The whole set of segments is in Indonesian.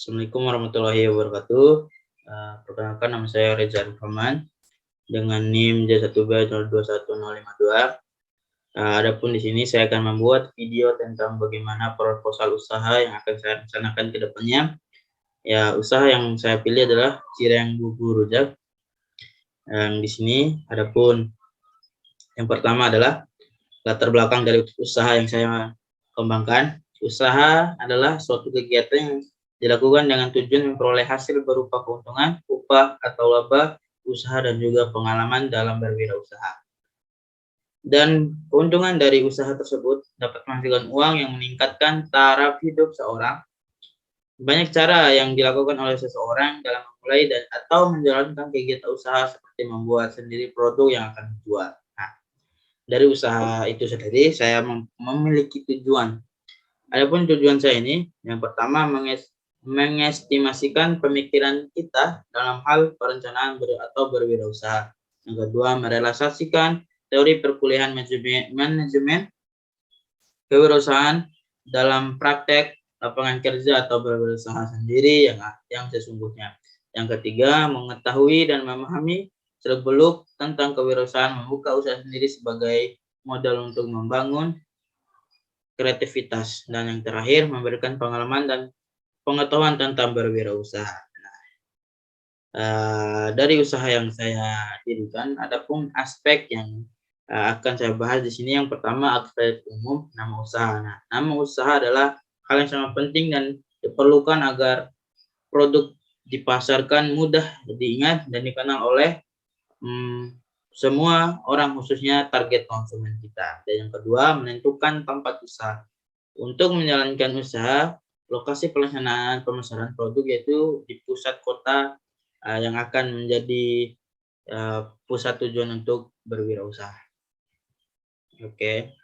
Assalamualaikum warahmatullahi wabarakatuh. Perkenalkan, nama saya Reza Rahman dengan NIM J1B021052. Adapun di sini saya akan membuat video tentang bagaimana proposal usaha yang akan saya rencanakan ke depannya. Ya, usaha yang saya pilih adalah cireng bubur rujak. Di sini adapun yang pertama adalah latar belakang dari usaha yang saya kembangkan. Usaha adalah suatu kegiatan yang dilakukan dengan tujuan memperoleh hasil berupa keuntungan, upah atau laba usaha dan juga pengalaman dalam berwirausaha. Dan keuntungan dari usaha tersebut dapat menghasilkan uang yang meningkatkan taraf hidup seorang. Banyak cara yang dilakukan oleh seseorang dalam memulai dan atau menjalankan kegiatan usaha seperti membuat sendiri produk yang akan dijual. Nah, dari usaha itu sendiri saya memiliki tujuan. Adapun tujuan saya ini, yang pertama mengestimasikan pemikiran kita dalam hal perencanaan atau berwirausaha. Yang kedua, merealisasikan teori perkuliahan manajemen kewirausahaan dalam praktek lapangan kerja atau berwirausaha sendiri yang sesungguhnya. Yang ketiga, mengetahui dan memahami seluk-beluk tentang kewirausahaan, membuka usaha sendiri sebagai modal untuk membangun kreativitas. Dan yang terakhir, memberikan pengalaman dan pengetahuan tentang berwirausaha. Dari usaha yang saya dirikan, adapun aspek yang akan saya bahas di sini. Yang pertama, aspek umum nama usaha. Nah, nama usaha adalah hal yang sangat penting dan diperlukan agar produk dipasarkan mudah diingat dan dikenal oleh semua orang, khususnya target konsumen kita. Dan yang kedua, menentukan tempat usaha. Untuk menjalankan usaha, lokasi pelaksanaan pemasaran produk yaitu di pusat kota yang akan menjadi pusat tujuan untuk berwirausaha. Oke.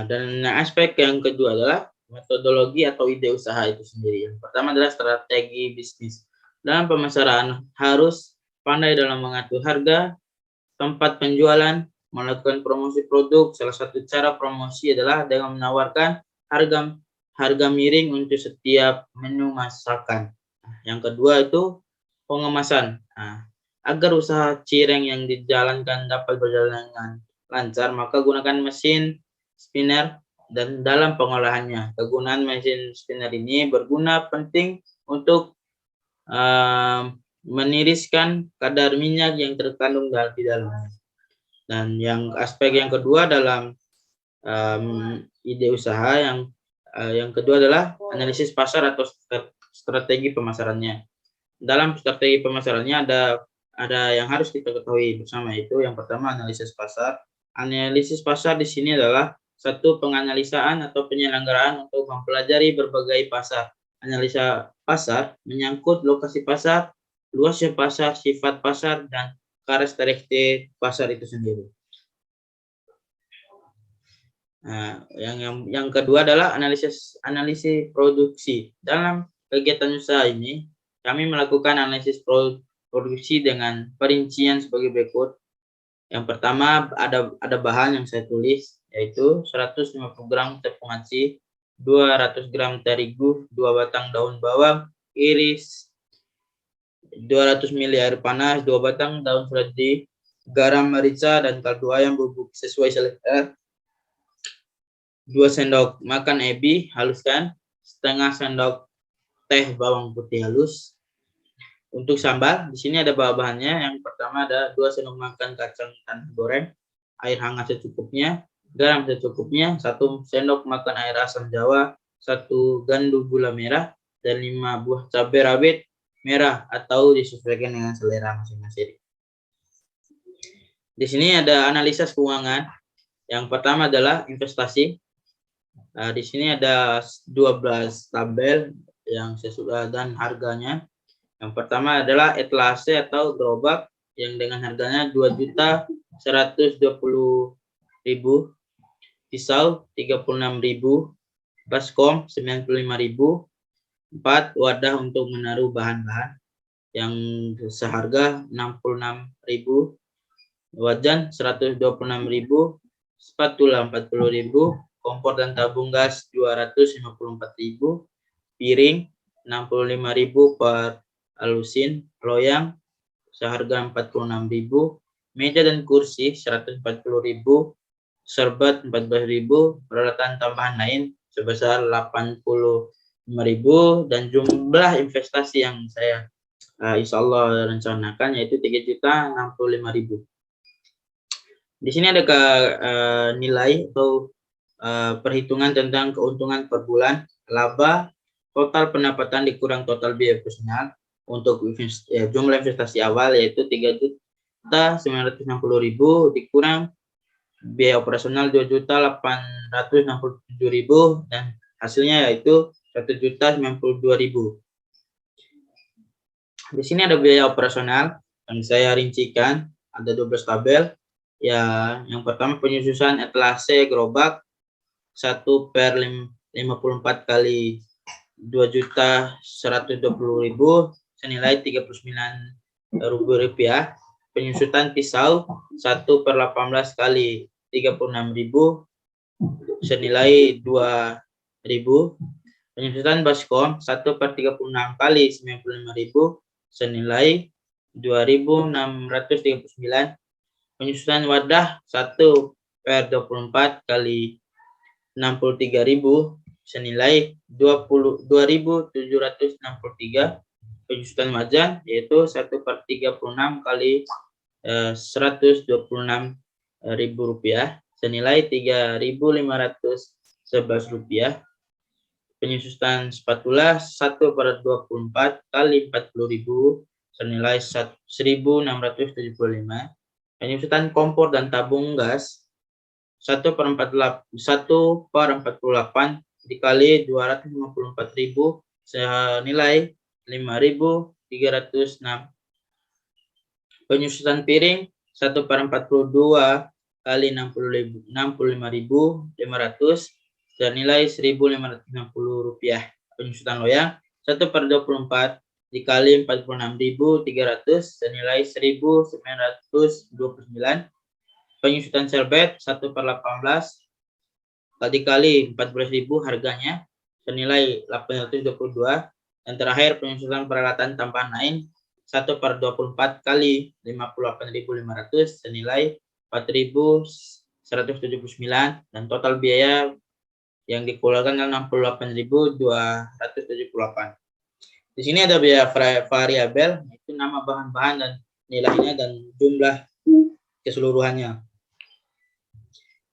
Dan aspek yang kedua adalah metodologi atau ide usaha itu sendiri. Yang pertama adalah strategi bisnis. Dalam pemasaran harus pandai dalam mengatur harga, tempat penjualan, melakukan promosi produk. Salah satu cara promosi adalah dengan menawarkan harga miring untuk setiap menu masakan. Yang kedua itu pengemasan. Agar usaha cireng yang dijalankan dapat berjalan dengan lancar, maka gunakan mesin spinner dan dalam pengolahannya. Kegunaan mesin spinner ini berguna penting untuk meniriskan kadar minyak yang terkandung di dalamnya. Dan aspek yang kedua dalam ide usaha yang kedua adalah analisis pasar atau strategi pemasarannya. Dalam strategi pemasarannya ada yang harus kita ketahui bersama, itu yang pertama analisis pasar. Analisis pasar di sini adalah satu penganalisaan atau penyelenggaraan untuk mempelajari berbagai pasar. Analisa pasar menyangkut lokasi pasar, luasnya pasar, sifat pasar, dan karakteristik pasar itu sendiri. Yang kedua adalah analisis produksi. Dalam kegiatan usaha ini, kami melakukan analisis produksi dengan perincian sebagai berikut. Yang pertama ada bahan yang saya tulis, yaitu 150 gram tepung aci, 200 gram terigu, 2 batang daun bawang iris, 200 ml air panas, 2 batang daun seledri, garam, merica, dan kaldu ayam bubuk sesuai selera, 2 sendok makan ebi haluskan, setengah sendok teh bawang putih halus. Untuk sambal, di sini ada bahan-bahannya. Yang pertama ada 2 sendok makan kacang tanah goreng, air hangat secukupnya, garam secukupnya, 1 sendok makan air asam jawa, 1 gandu gula merah, dan 5 buah cabai rawit merah atau disesuaikan dengan selera masing-masing. Di sini ada analisa keuangan. Yang pertama adalah investasi. Di sini ada 12 tabel yang sesuai dan harganya. Yang pertama adalah etalase atau gerobak yang dengan harganya 2.120.000, pisau 36.000, baskom 95.000, 4 wadah untuk menaruh bahan-bahan yang seharga 66.000, wajan 126.000, spatula 40.000, kompor dan tabung gas 254.000, piring 65.000 per lusin, loyang seharga 46.000, meja dan kursi 140.000, serbat 14.000, peralatan tambahan lain sebesar 85.000, dan jumlah investasi yang saya insya Allah rencanakan yaitu 3.065.000. Di sini ada nilai atau perhitungan tentang keuntungan per bulan, laba, total pendapatan dikurang total biaya operasional untuk jumlah investasi awal yaitu 3.960.000 dikurang biaya operasional 2.867.000 dan hasilnya yaitu 1.092.000. Di sini ada biaya operasional yang saya rincikan, ada 12 tabel. Ya, yang pertama penyusunan etalase gerobak 1/54 kali 2.120.000 senilai 39.000 rupiah. Penyusutan pisau 1/18 kali 36.000 senilai 2.000. Penyusutan baskom 1/36 kali 95.000 senilai 2.639. Penyusutan wadah 1/24 kali 63.000 senilai 2.763. Penyusutan wajan yaitu 1/36 kali 126.000 rupiah senilai 3.511 rupiah. Penyusutan spatula 1/24 kali 40.000 senilai 1.675. Penyusutan kompor dan tabung gas 1/48 dikali 254.000 senilai 5.306. Penyusutan piring 1/42 kali 65.500 senilai 1.560 rupiah. Penyusutan loyang 1/24 dikali 46.300 senilai 1.929. Penyusutan serbet 1/18 dikali 14.000 harganya senilai 822. Dan terakhir penyusutan peralatan tambahan lain 1/24 kali 58.500 senilai 4.179 dan total biaya yang dikeluarkan adalah 68.278. Di sini ada biaya variabel, yaitu nama bahan-bahan dan nilainya dan jumlah keseluruhannya.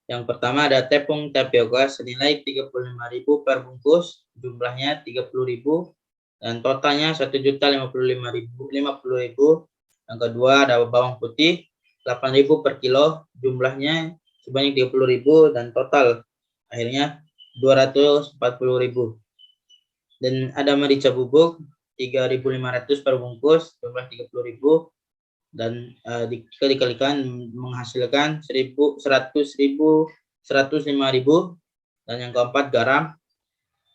Yang pertama ada tepung tapioka senilai 35.000 per bungkus, jumlahnya 30.000 dan totalnya 1.050.000. Yang kedua ada bawang putih 8.000 per kilo, jumlahnya sebanyak 30.000 dan total akhirnya 240.000. Dan ada merica bubuk 3.500 per bungkus, jumlah 30.000 dan jika dikalikan menghasilkan 105.000. Dan yang keempat garam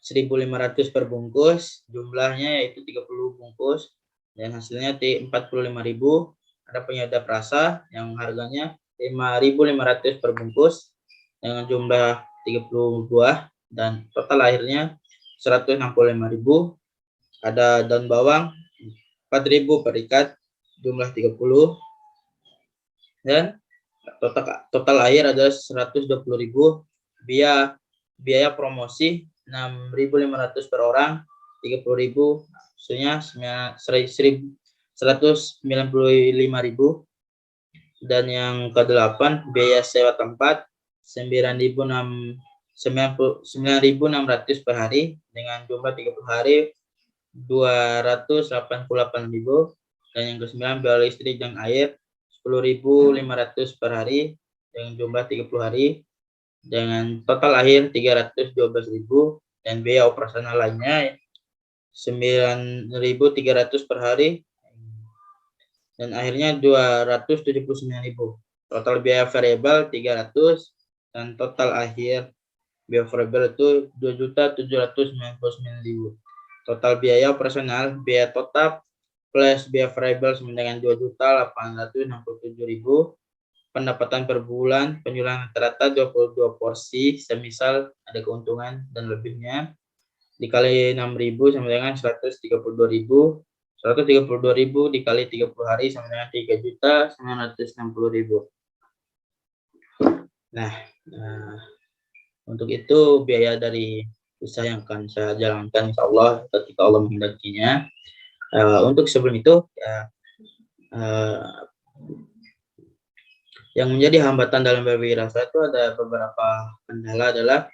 1.500 per bungkus, jumlahnya yaitu 30 bungkus dan hasilnya 45.000. Ada penyedap rasa yang harganya 5.500 per bungkus dengan jumlah 30 buah dan total akhirnya 165.000. Ada daun bawang 4.000 per ikat, jumlah 30 dan total akhir adalah 120.000. Biaya promosi 6.500 per orang, 30.000, maksudnya 195.000. Dan yang ke-8 biaya sewa tempat 9.600 per hari dengan jumlah 30 hari 288.000. Dan yang ke-9 biaya listrik dan air 10.500 per hari dengan jumlah 30 hari dengan total akhir 312.000. Dan biaya operasional lainnya 9.300 per hari dan akhirnya 279.000. Total biaya variabel 300 dan total akhir biaya variabel itu 2.799.000. Total biaya operasional, biaya tetap plus biaya variabel sama dengan 2.867.000. Pendapatan per bulan, penjualan rata-rata 22 porsi, semisal ada keuntungan dan lebihnya. dikali 6.000 sama dengan 132.000. 132.000 dikali 30 hari sama dengan 3.960.000. Nah, untuk itu biaya dari usaha yang akan saya jalankan insya Allah ketika Allah menghendakinya. Untuk sebelum itu yang menjadi hambatan dalam berwirausaha itu ada beberapa kendala adalah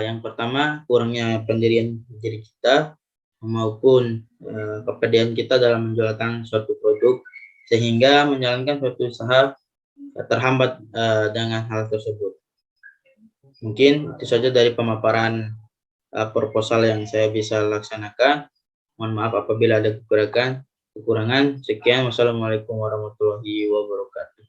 yang pertama kurangnya pendirian diri kita maupun kepedean kita dalam menjualkan suatu produk sehingga menjalankan suatu usaha terhambat dengan hal tersebut. Mungkin itu saja dari pemaparan proposal yang saya bisa laksanakan. Mohon maaf apabila ada kekurangan. Sekian, wassalamualaikum warahmatullahi wabarakatuh.